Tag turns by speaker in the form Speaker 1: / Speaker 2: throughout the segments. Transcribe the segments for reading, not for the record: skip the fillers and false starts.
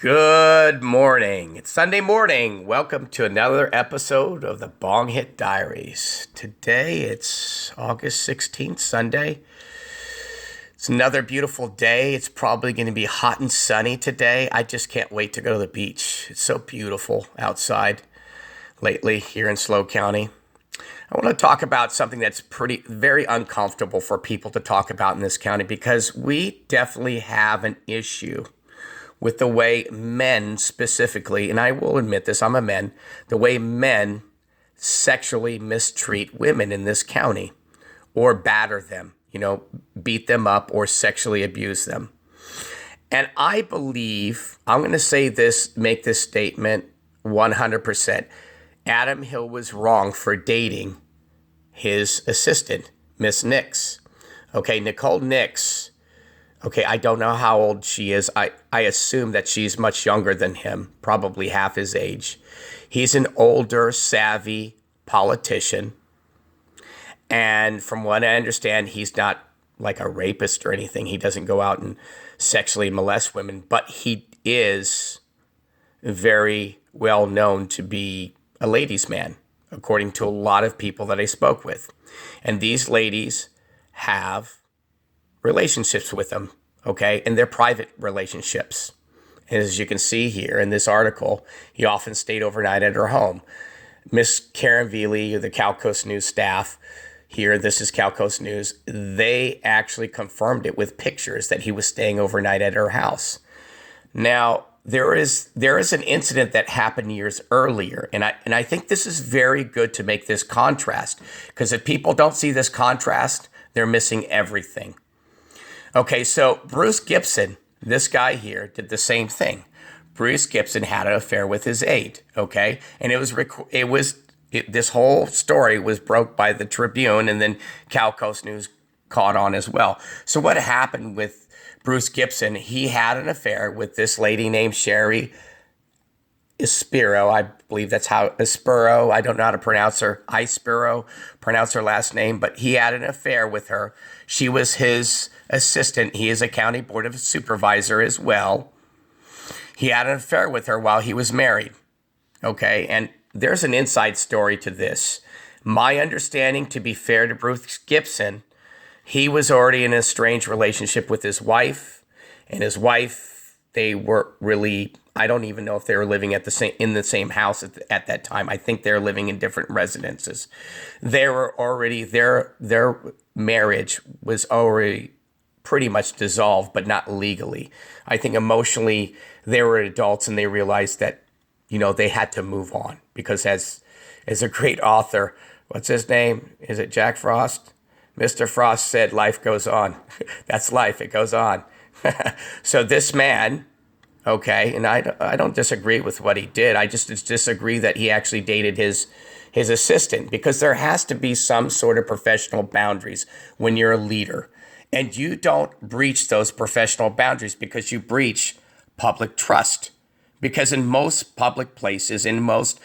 Speaker 1: Good morning. It's Sunday morning. Welcome to another episode of the Bong Hit Diaries. Today it's August 16th, Sunday. It's another beautiful day. It's probably going to be hot and sunny today. I just can't wait to go to the beach. It's so beautiful outside lately here in SLO County. I want to talk about something that's very uncomfortable for people to talk about in this county because we definitely have an issue with the way men specifically, and I will admit this, I'm a man, the way men sexually mistreat women in this county or batter them, beat them up or sexually abuse them. And I believe, I'm going to say this, make this statement 100%. Adam Hill was wrong for dating his assistant, Miss Nix. Okay, Nicole Nix. Okay, I don't know how old she is. I assume that she's much younger than him, probably half his age. He's an older, savvy politician. And from what I understand, he's not like a rapist or anything. He doesn't go out and sexually molest women, but he is very well known to be a ladies' man, according to a lot of people that I spoke with. And these ladies have relationships with him, okay? And they're private relationships. And as you can see here in this article, he often stayed overnight at her home. Miss Karen Veely, the Cal Coast News staff here, this is Cal Coast News, they actually confirmed it with pictures that he was staying overnight at her house. Now, there is an incident that happened years earlier, and I think this is very good to make this contrast, because if people don't see this contrast, they're missing everything. Okay, so Bruce Gibson, this guy here, did the same thing. Bruce Gibson had an affair with his aide, okay? And this whole story was broke by the Tribune, and then Cal Coast News caught on as well. So what happened with Bruce Gibson, he had an affair with this lady named Sherry Ispiro. I believe that's how Ispiro, I don't know how to pronounce her. Ispiro, pronounce her last name, but he had an affair with her. She was his assistant. He is a county board of supervisor as well. He had an affair with her while he was married. Okay, and there's an inside story to this. My understanding, to be fair to Bruce Gibson, he was already in a strange relationship with his wife, and his wife, they were really, I don't even know if they were living in the same house at that time. I think they're living in different residences. They were already, their marriage was already pretty much dissolved, but not legally. I think emotionally they were adults and they realized that, they had to move on because as a great author, what's his name? Is it Jack Frost? Mr. Frost said, life goes on. That's life. It goes on. So this man, okay, and I don't disagree with what he did. I just disagree that he actually dated his assistant, because there has to be some sort of professional boundaries when you're a leader. And you don't breach those professional boundaries because you breach public trust. Because in most public places, in most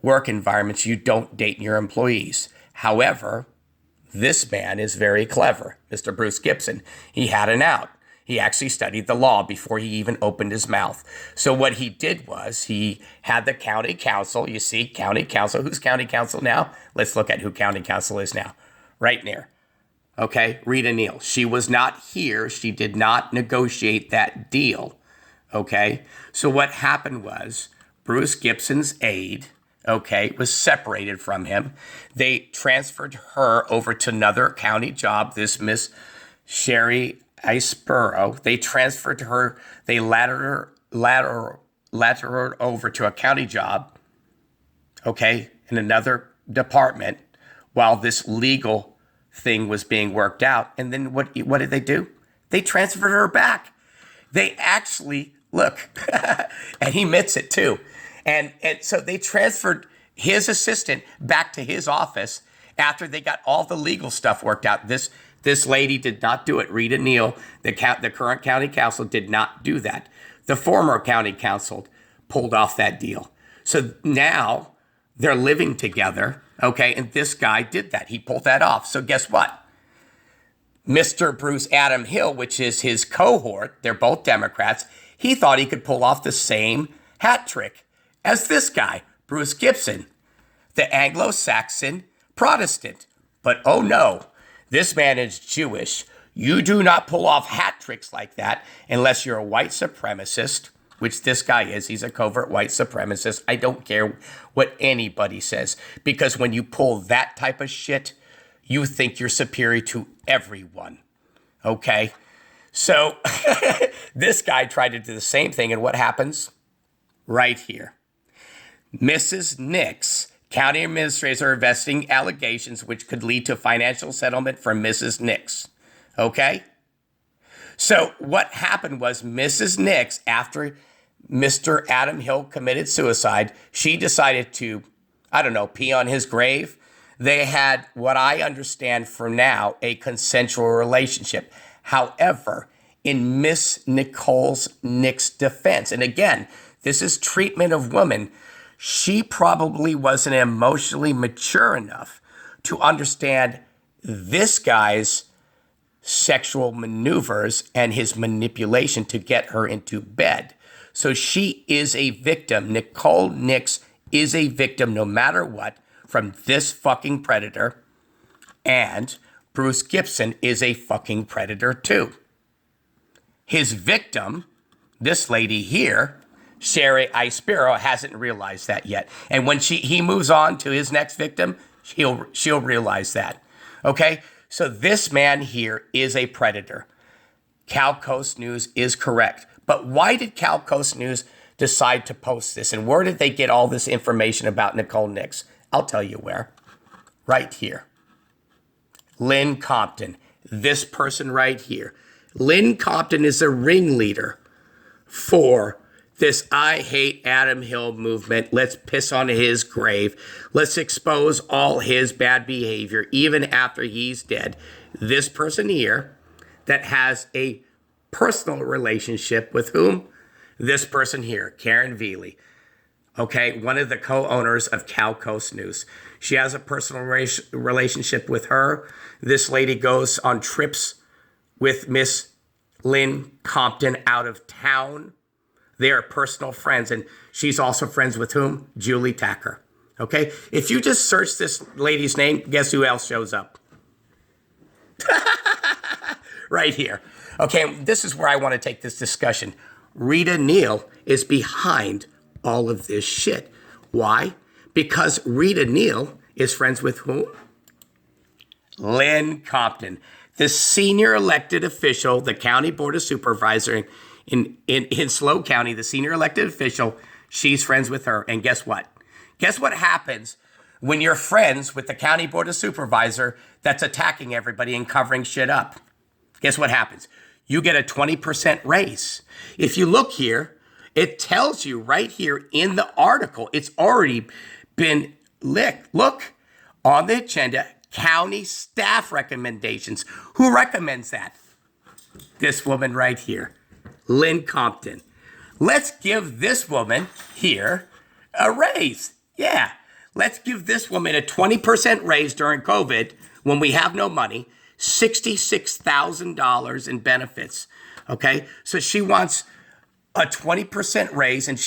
Speaker 1: work environments, you don't date your employees. However, this man is very clever, Mr. Bruce Gibson. He had an out. He actually studied the law before he even opened his mouth. So what he did was he had the county council. You see, county council. Who's county council now? Let's look at who county council is now. Right there. Okay, Rita Neal. She was not here. She did not negotiate that deal. Okay, so what happened was Bruce Gibson's aide, was separated from him. They transferred her over to another county job, this Miss Sherry Ispiro. They transferred her, they laddered her over to a county job, in another department while this legal thing was being worked out. And then what did they do? They transferred her back. They actually, look, and he admits it too. And so they transferred his assistant back to his office after they got all the legal stuff worked out. This lady did not do it. Rita Neal, the current county council, did not do that. The former county council pulled off that deal. So now they're living together, and this guy did that. He pulled that off. So guess what? Mr. Bruce Adam Hill, which is his cohort, they're both Democrats, he thought he could pull off the same hat trick as this guy, Bruce Gibson, the Anglo-Saxon Protestant. But oh no, this man is Jewish. You do not pull off hat tricks like that unless you're a white supremacist, which this guy is. He's a covert white supremacist. I don't care what anybody says, because when you pull that type of shit, you think you're superior to everyone, okay? So this guy tried to do the same thing, and what happens? Right here. Mrs. Nix, county administrators are investigating allegations which could lead to financial settlement for Mrs. Nix, okay? So what happened was Mrs. Nix, after Mr. Adam Hill committed suicide, she decided to, I don't know, pee on his grave. They had, what I understand for now, a consensual relationship. However, in Miss Nicole Nix's defense, and again, this is treatment of women, she probably wasn't emotionally mature enough to understand this guy's sexual maneuvers and his manipulation to get her into bed. So she is a victim. Nicole Nix is a victim no matter what from this fucking predator. And Bruce Gibson is a fucking predator too. His victim, this lady here, Sherry Ispiro, hasn't realized that yet. And when he moves on to his next victim, she'll realize that. Okay? So this man here is a predator. Cal Coast News is correct. But why did Cal Coast News decide to post this? And where did they get all this information about Nicole Nix? I'll tell you where. Right here. Lynn Compton. This person right here. Lynn Compton is a ringleader for this I hate Adam Hill movement. Let's piss on his grave. Let's expose all his bad behavior, even after he's dead. This person here that has a personal relationship with whom? This person here, Karen Veely. Okay, one of the co-owners of Cal Coast News. She has a personal relationship with her. This lady goes on trips with Miss Lynn Compton out of town. They are personal friends, and she's also friends with whom? Julie Tacker. Okay? If you just search this lady's name, guess who else shows up? Right here. Okay, this is where I want to take this discussion. Rita Neal is behind all of this shit. Why? Because Rita Neal is friends with whom? Lynn Compton, the senior elected official, the county board of supervisors in SLO County, the senior elected official. She's friends with her. And guess what? Guess what happens when you're friends with the county board of supervisor that's attacking everybody and covering shit up? Guess what happens? You get a 20% raise. If you look here, it tells you right here in the article, it's already been licked. Look on the agenda, county staff recommendations. Who recommends that? This woman right here, Lynn Compton. Let's give this woman here a raise. Yeah, let's give this woman a 20% raise during COVID when we have no money, $66,000 in benefits. Okay, so she wants a 20% raise, and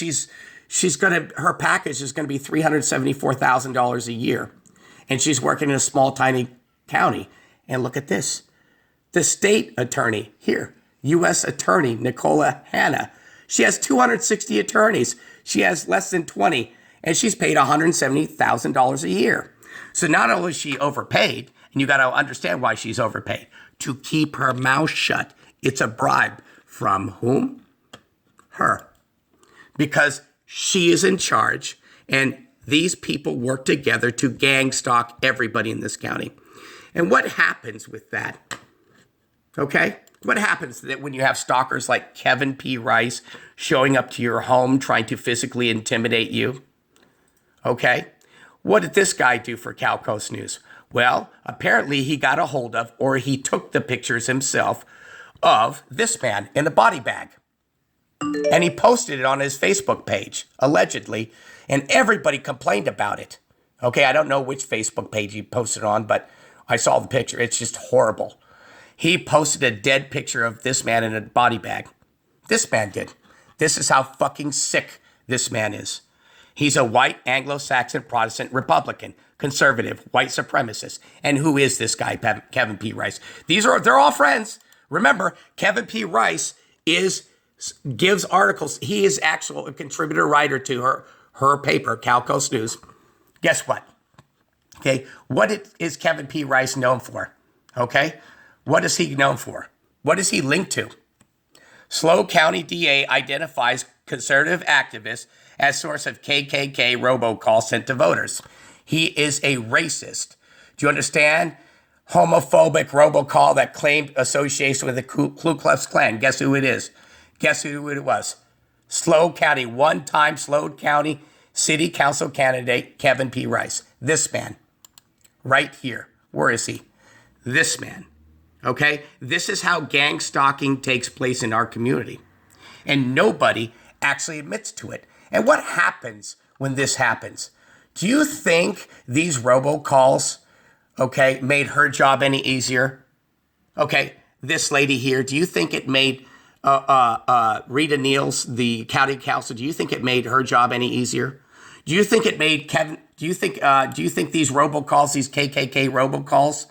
Speaker 1: her package is gonna be $374,000 a year, and she's working in a small, tiny county. And look at this, the state attorney here, U.S. Attorney Nicola Hanna. She has 260 attorneys. She has less than 20, and she's paid $170,000 a year. So not only is she overpaid, and you got to understand why she's overpaid, to keep her mouth shut. It's a bribe from whom? Her. Because she is in charge, and these people work together to gang stalk everybody in this county. And what happens with that? Okay? What happens that when you have stalkers like Kevin P. Rice showing up to your home trying to physically intimidate you? Okay? What did this guy do for Cal Coast News? Well, apparently he got a hold of, or he took the pictures himself of this man in a body bag. And he posted it on his Facebook page, allegedly, and everybody complained about it. Okay, I don't know which Facebook page he posted on, but I saw the picture. It's just horrible. He posted a dead picture of this man in a body bag. This man did. This is how fucking sick this man is. He's a white Anglo-Saxon Protestant Republican, conservative, white supremacist. And who is this guy, Kevin P. Rice? They're all friends. Remember, Kevin P. Rice gives articles. He is actually a contributor writer to her paper, Cal Coast News. Guess what? Okay, what is Kevin P. Rice known for? Okay, what is he known for? What is he linked to? SLO County DA identifies conservative activists as source of KKK robocall sent to voters. He is a racist. Do you understand? Homophobic robocall that claimed association with the Ku Klux Klan. Guess who it is? Guess who it was? SLO County, one-time SLO County City Council candidate Kevin P. Rice. This man, right here. Where is he? This man. Okay? This is how gang stalking takes place in our community. And nobody actually admits to it. And what happens when this happens? Do you think these robocalls, okay, made her job any easier? Okay, this lady here, do you think it made Rita Niels, the county council, do you think it made her job any easier? Do you think it made Kevin, do you think these robocalls, these KKK robocalls,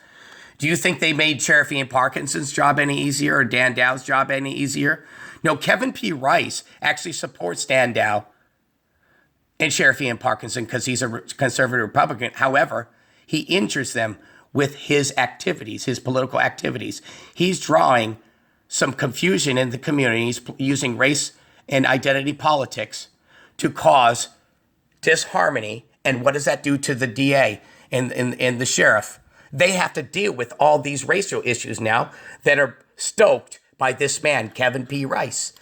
Speaker 1: do you think they made Sheriff Ian Parkinson's job any easier or Dan Dow's job any easier? No, Kevin P. Rice actually supports Dan Dow and Sheriff Ian Parkinson because he's a conservative Republican. However, he injures them with his activities, his political activities. He's drawing some confusion in the community. He's using race and identity politics to cause disharmony. And what does that do to the DA and the sheriff? They have to deal with all these racial issues now that are stoked by this man, Kevin P. Rice.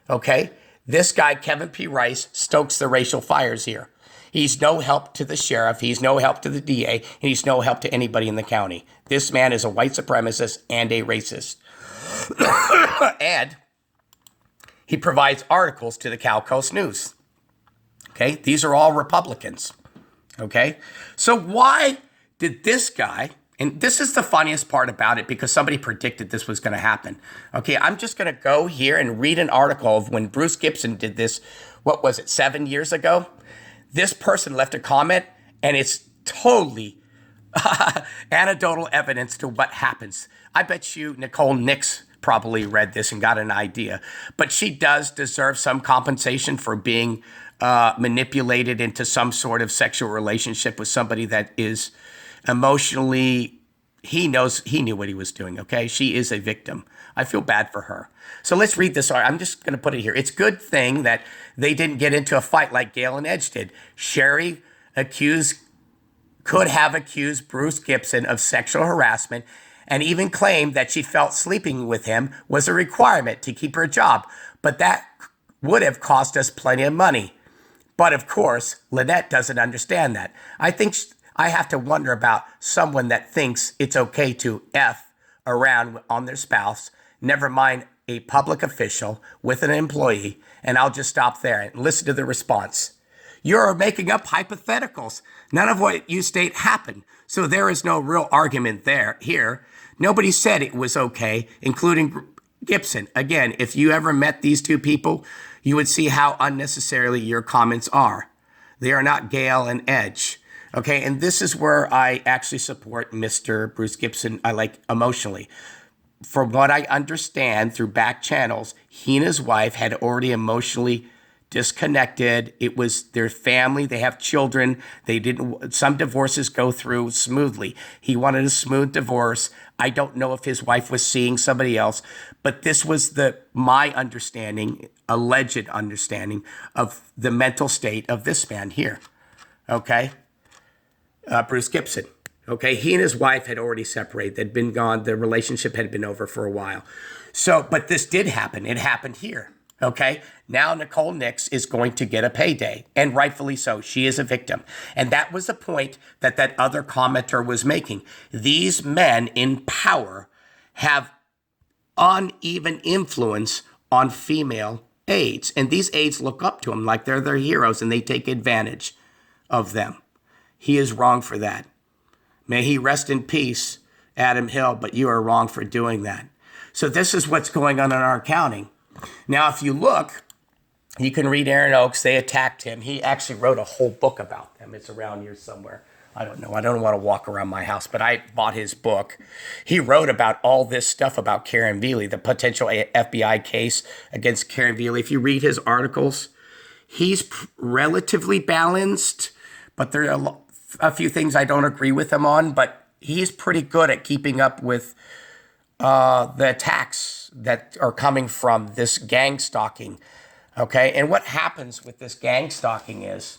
Speaker 1: Okay? This guy, Kevin P. Rice, stokes the racial fires here. He's no help to the sheriff. He's no help to the DA. And he's no help to anybody in the county. This man is a white supremacist and a racist. And he provides articles to the Cal Coast News. Okay? These are all Republicans. Okay? So why did this guy, and this is the funniest part about it because somebody predicted this was going to happen. Okay, I'm just going to go here and read an article of when Bruce Gibson did this, what was it, 7 years ago? This person left a comment, and it's totally anecdotal evidence to what happens. I bet you Nicole Nix probably read this and got an idea. But she does deserve some compensation for being manipulated into some sort of sexual relationship with somebody that is emotionally, he knew what he was doing, okay? She is a victim. I feel bad for her. So let's read this. I'm just going to put it here. It's a good thing that they didn't get into a fight like Gale and Edge did. Sherry could have accused Bruce Gibson of sexual harassment and even claimed that she felt sleeping with him was a requirement to keep her job. But that would have cost us plenty of money. But of course, Lynette doesn't understand that. I have to wonder about someone that thinks it's okay to F around on their spouse, never mind a public official with an employee, and I'll just stop there and listen to the response. You're making up hypotheticals. None of what you state happened, so there is no real argument here. Nobody said it was okay, including Gibson. Again, if you ever met these two people, you would see how unnecessarily your comments are. They are not Gale and Edge. Okay, and this is where I actually support Mr. Bruce Gibson, I like emotionally. From what I understand through back channels, he and his wife had already emotionally disconnected. It was their family. They have children. Some divorces go through smoothly. He wanted a smooth divorce. I don't know if his wife was seeing somebody else, but this was my understanding, alleged understanding of the mental state of this man here. Okay? Bruce Gibson. Okay, he and his wife had already separated. They'd been gone. The relationship had been over for a while. So, but this did happen. It happened here. Okay, now Nicole Nix is going to get a payday, and rightfully so. She is a victim. And that was the point that other commenter was making. These men in power have uneven influence on female aides, and these aides look up to them like they're their heroes, and they take advantage of them. He is wrong for that. May he rest in peace Adam Hill, but you are wrong for doing that. So this is what's going on in our county. Now, if you look, you can read Aaron Oaks. They attacked him. He actually wrote a whole book about them. It's around here somewhere. I don't know. I don't want to walk around my house, but I bought his book. He wrote about all this stuff about Karen Vealey, the potential FBI case against Karen Vealey. If you read his articles, he's relatively balanced, but there are a few things I don't agree with him on, but he's pretty good at keeping up with the attacks that are coming from this gang stalking. Okay, and what happens with this gang stalking is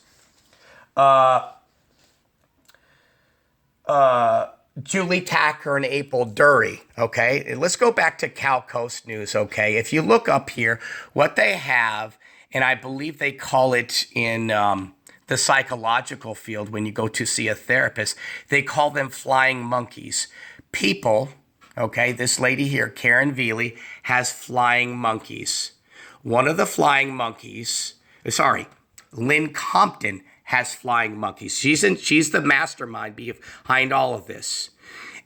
Speaker 1: Julie Tacker and April Dury, okay? And let's go back to Cal Coast News, okay? If you look up here, what they have, and I believe they call it in the psychological field when you go to see a therapist, they call them flying monkeys. People, okay, this lady here, Karen Vealey, has flying monkeys. One of the flying monkeys, Lynn Compton has flying monkeys. She's the mastermind behind all of this.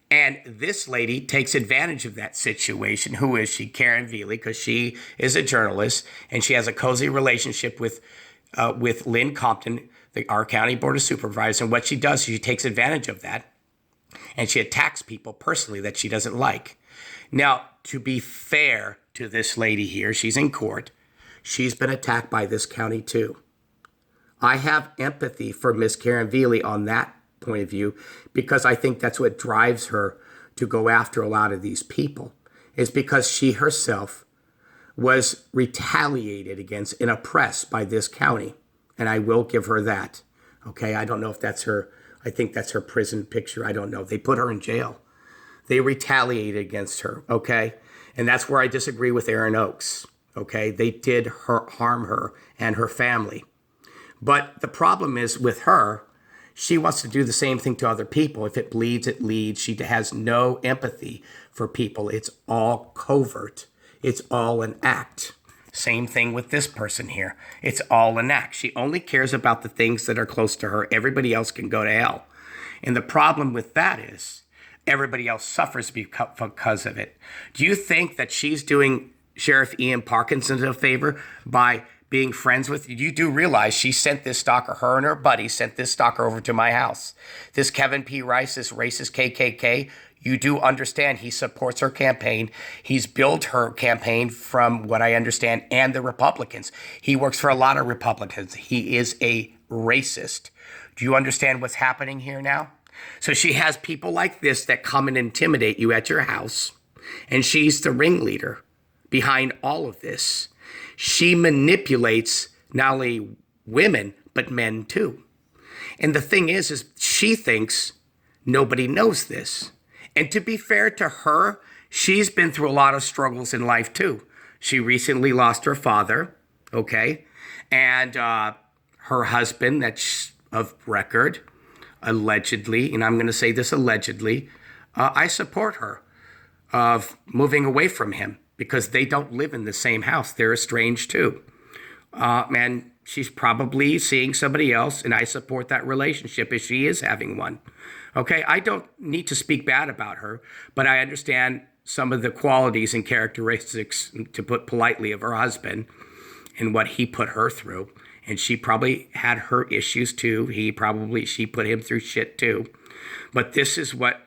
Speaker 1: And this lady takes advantage of that situation. Who is she? Karen Vealey, because she is a journalist and she has a cozy relationship with Lynn Compton, our county board of supervisors. And what she does is she takes advantage of that and she attacks people personally that she doesn't like. Now, to be fair to this lady here, she's in court. She's been attacked by this county too. I have empathy for Miss Karen Vealey on that point of view because I think that's what drives her to go after a lot of these people, is because she herself was retaliated against and oppressed by this county. And I will give her that. Okay, I don't know if that's her. I think that's her prison picture. I don't know. They put her in jail. They retaliated against her. Okay, and that's where I disagree with Aaron Oaks. Okay, they did harm her and her family. But the problem is with her, she wants to do the same thing to other people. If it bleeds, it leads. She has no empathy for people. It's all covert. It's all an act. Same thing with this person here. It's all an act. She only cares about the things that are close to her. Everybody else can go to hell. And the problem with that is everybody else suffers because of it. Do you think that she's doing Sheriff Ian Parkinson a favor by being friends with? You do realize she sent this stalker, her and her buddy sent this stalker over to my house. This Kevin P. Rice, this racist KKK, you do understand he supports her campaign. He's built her campaign from what I understand and the Republicans. He works for a lot of Republicans. He is a racist. Do you understand what's happening here now? So she has people like this that come and intimidate you at your house, and she's the ringleader behind all of this. She manipulates not only women, but men too. And the thing is she thinks nobody knows this. And to be fair to her, she's been through a lot of struggles in life too. She recently lost her father, okay? And her husband, that's of record, allegedly, and I'm going to say this allegedly, I support her of moving away from him, because they don't live in the same house. They're estranged too. And she's probably seeing somebody else, and I support that relationship if she is having one. Okay, I don't need to speak bad about her, but I understand some of the qualities and characteristics, to put politely, of her husband and what he put her through. And she probably had her issues too. She put him through shit too. But this is what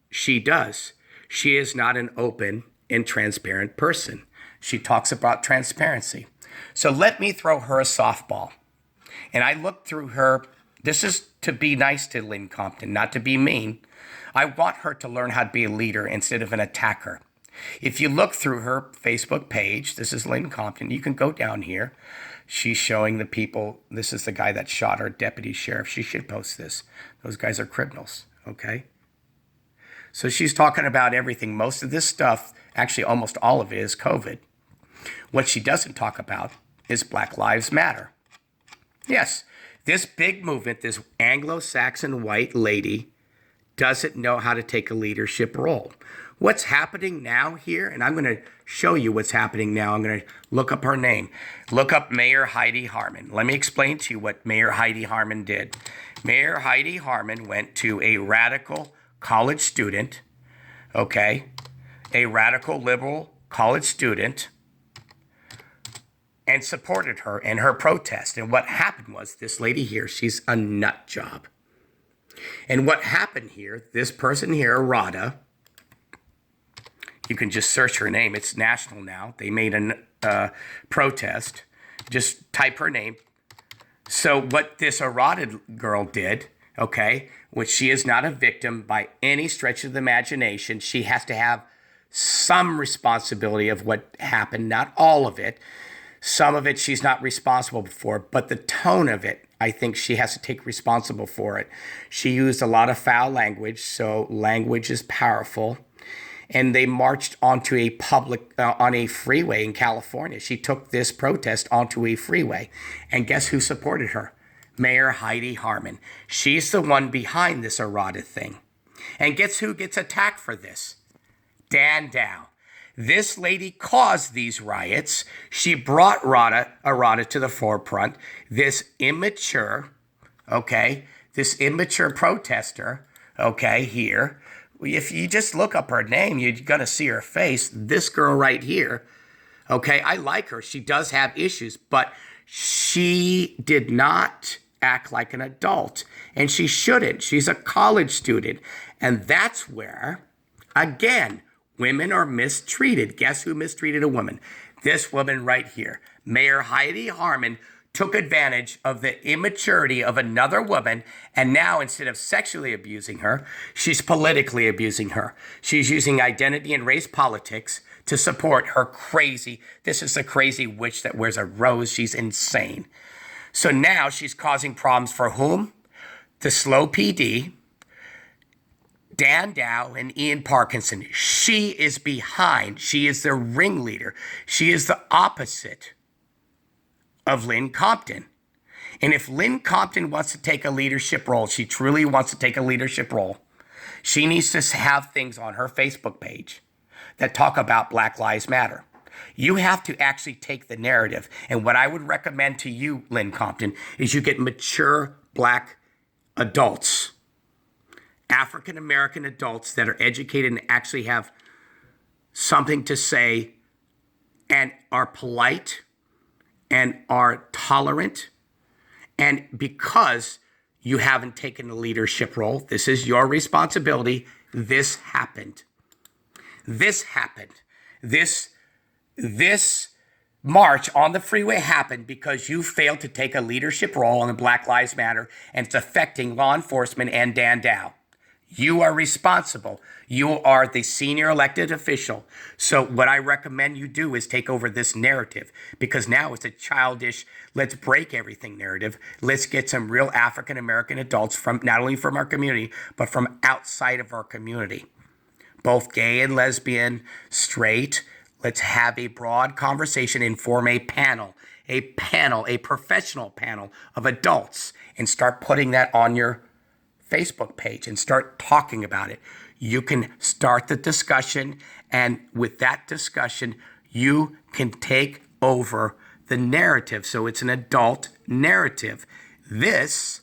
Speaker 1: she does. She is not an open and transparent person. She talks about transparency. So let me throw her a softball. And I looked through her. This is to be nice to Lynn Compton, not to be mean. I want her to learn how to be a leader instead of an attacker. If you look through her Facebook page, this is Lynn Compton. You can go down here. She's showing the people. This is the guy that shot her deputy sheriff. She should post this. Those guys are criminals, okay? So she's talking about everything. Most of this stuff, actually almost all of it, is COVID. What she doesn't talk about is Black Lives Matter. Yes, this big movement, this Anglo-Saxon white lady, doesn't know how to take a leadership role. What's happening now here, and I'm going to show you what's happening now. I'm going to look up her name. Look up Mayor Heidi Harmon. Let me explain to you what Mayor Heidi Harmon did. Mayor Heidi Harmon went to a radical college student okay, a radical liberal college student, and supported her in her protest. And what happened was this lady here, she's a nut job. And what happened here, this person here, Rada, you can just search her name. It's national now. They made a protest. Just type her name. So what this Arada girl did, okay, which she is not a victim by any stretch of the imagination. She has to have some responsibility of what happened, not all of it. Some of it she's not responsible for, but the tone of it, I think she has to take responsible for it. She used a lot of foul language, so language is powerful. And they marched onto a on a freeway in California. She took this protest onto a freeway. And guess who supported her? Mayor Heidi Harmon. She's the one behind this Arada thing. And guess who gets attacked for this? Dan Dow. This lady caused these riots. She brought Arada to the forefront. This immature protester, okay, here. If you just look up her name, you're going to see her face. This girl right here, okay, I like her. She does have issues, but she did not act like an adult, and she shouldn't. She's a college student, and that's where, again, women are mistreated. Guess who mistreated a woman? This woman right here. Mayor Heidi Harmon took advantage of the immaturity of another woman, and now instead of sexually abusing her, she's politically abusing her. She's using identity and race politics to support her crazy, this is a crazy witch that wears a rose. She's insane. So now she's causing problems for whom? The slow PD, Dan Dow, and Ian Parkinson. She is behind. She is the ringleader. She is the opposite of Lynn Compton. And if Lynn Compton wants to take a leadership role, she truly wants to take a leadership role, she needs to have things on her Facebook page that talk about Black Lives Matter. You have to actually take the narrative. And what I would recommend to you, Lynn Compton, is you get mature Black adults, African-American adults that are educated and actually have something to say and are polite and are tolerant. And because you haven't taken a leadership role, this is your responsibility. This happened. This happened. This march on the freeway happened because you failed to take a leadership role on the Black Lives Matter, and it's affecting law enforcement and Dan Dow. You are responsible. You are the senior elected official. So what I recommend you do is take over this narrative, because now it's a childish, let's break everything narrative. Let's get some real African-American adults from not only from our community, but from outside of our community. Both gay and lesbian, straight. Let's have a broad conversation and form a professional panel of adults, and start putting that on your Facebook page and start talking about it. You can start the discussion, and with that discussion, you can take over the narrative. So it's an adult narrative. This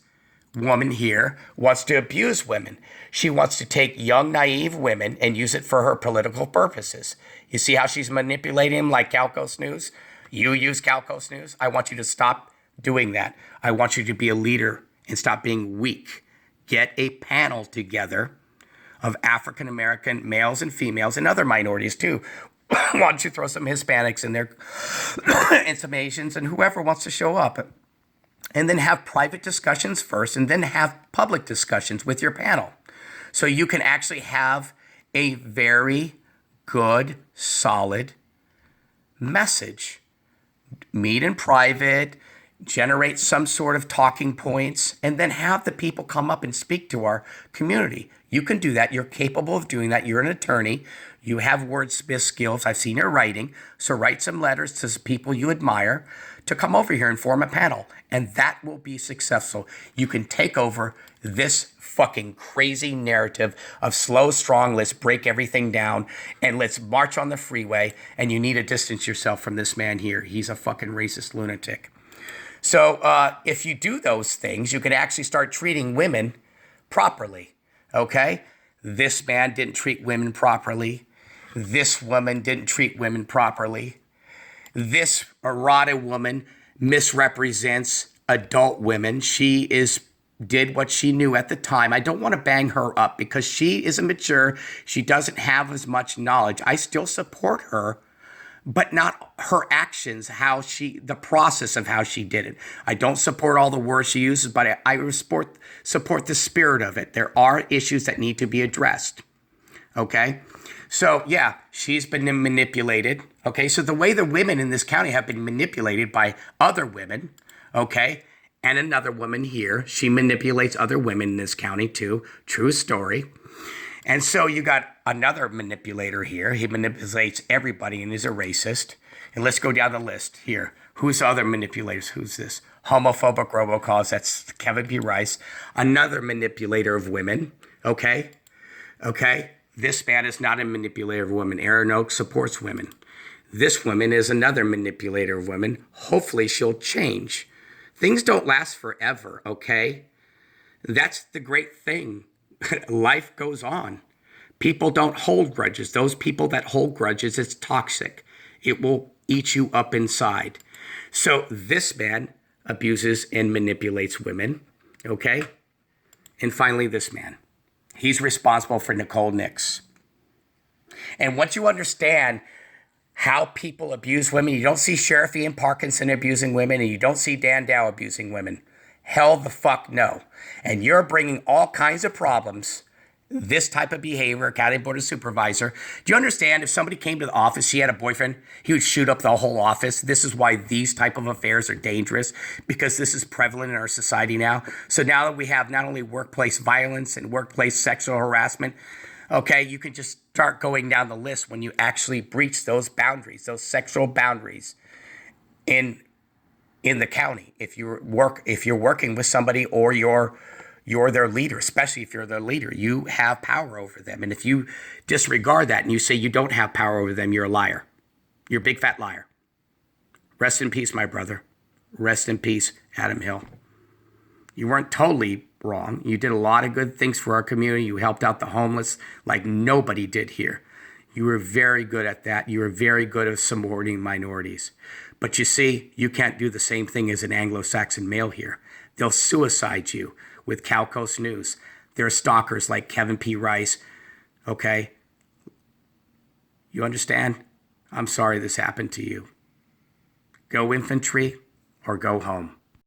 Speaker 1: woman here wants to abuse women. She wants to take young, naive women and use it for her political purposes. You see how she's manipulating them like Calcos News? You use Calcos News. I want you to stop doing that. I want you to be a leader and stop being weak. Get a panel together of African-American males and females and other minorities too. Why don't you throw some Hispanics in there and some Asians and whoever wants to show up, and then have private discussions first, and then have public discussions with your panel. So you can actually have a very good, solid message. Meet in private, generate some sort of talking points, and then have the people come up and speak to our community. You can do that. You're capable of doing that. You're an attorney. You have wordsmith skills. I've seen your writing. So write some letters to people you admire to come over here and form a panel, and that will be successful. You can take over this fucking crazy narrative of slow, strong, let's break everything down, and let's march on the freeway, and you need to distance yourself from this man here. He's a fucking racist lunatic. So if you do those things, you can actually start treating women properly, okay? This man didn't treat women properly. This woman didn't treat women properly. This erotic woman misrepresents adult women. Did what she knew at the time. I don't want to bang her up because she is immature. She doesn't have as much knowledge. I still support her, but not her actions, the process of how she did it. I don't support all the words she uses, but I support the spirit of it. There are issues that need to be addressed. Okay? So, yeah, she's been manipulated. Okay? So the way the women in this county have been manipulated by other women, okay? And another woman here, she manipulates other women in this county too. True story. And so you got another manipulator here. He manipulates everybody and is a racist. And let's go down the list here. Who's other manipulators? Who's this? Homophobic robocalls. That's Kevin P. Rice. Another manipulator of women. Okay? Okay? This man is not a manipulator of women. Aaron Oak supports women. This woman is another manipulator of women. Hopefully she'll change. Things don't last forever, okay? That's the great thing. Life goes on. People don't hold grudges. Those people that hold grudges, it's toxic. It will eat you up inside. So this man abuses and manipulates women, okay? And finally, this man. He's responsible for Nicole Nix. And once you understand how people abuse women, you don't see Sheriff Ian Parkinson abusing women, and you don't see Dan Dow abusing women. Hell the fuck no. And you're bringing all kinds of problems, this type of behavior, county board of supervisor. Do you understand if somebody came to the office, she had a boyfriend, he would shoot up the whole office? This is why these type of affairs are dangerous, because this is prevalent in our society now. So now that we have not only workplace violence and workplace sexual harassment, okay, you can just start going down the list when you actually breach those boundaries, those sexual boundaries in the county. If you're working with somebody or you're their leader, especially if you're their leader, you have power over them. And if you disregard that and you say you don't have power over them, you're a liar. You're a big fat liar. Rest in peace, my brother. Rest in peace, Adam Hill. You weren't totally wrong. You did a lot of good things for our community. You helped out the homeless like nobody did here. You were very good at that. You were very good at supporting minorities. But you see, you can't do the same thing as an Anglo-Saxon male here. They'll suicide you with Cal Coast News. There are stalkers like Kevin P. Rice. Okay? You understand? I'm sorry this happened to you. Go infantry or go home.